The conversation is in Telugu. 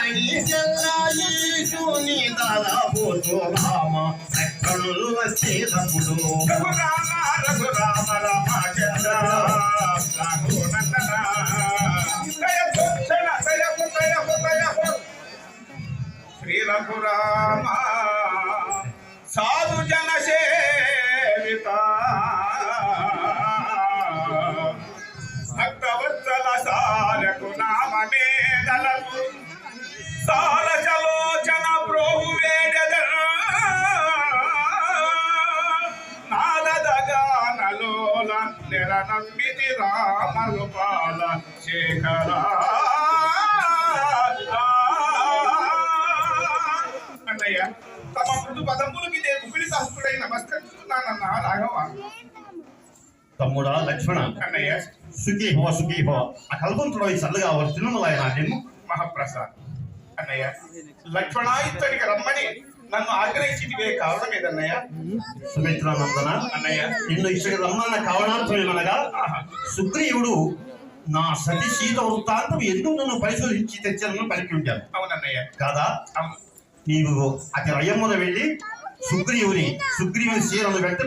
ధరణి చెల్లాయిని దాదాపోతూ రామ కళ్ళు వచ్చేటప్పుడు రఘురామ రఘురామ రామ చంద్ర శ్రీ రఘురామ సాధు జన సేవిత భక్తవత్సల సారకు నామనే దళకు సాల చలోచన ప్రోహు వేడద నాదగానలోల నిరనమ్మితి రామగోపాల శేఖర అన్నయ్య తమ మృదు పదములకి నేను ముగిలి సహస్రుడై నమస్కరిస్తున్నానన్నా రాఘవ. తమ్ముడా లక్ష్మణ అన్నయ్య సుఖీ హో సుఖీ హో ఆ కల్పంతుడు చల్లగా వర్తినులైన నేను మహాప్రసాద్. అన్నయ్య లక్ష్మణ ఇతనికి రమ్మని నన్ను ఆగ్రహించివే కారణం ఏదన్నయ్య? సుమిత్రానందన అన్నయ్య నిన్ను ఇక్కడికి రమ్మన్న కారణార్థమేమనగా సుగ్రీవుడు నా సతి సీత వృత్తాంతం ఎందుకు నన్ను పరిశోధించి తెచ్చానని పలికి ఉంటాను. అవునన్నయ్య కాదా? అవును. నీవు అతి రయమున వెళ్ళి సుగ్రీవుని సీరను వెంట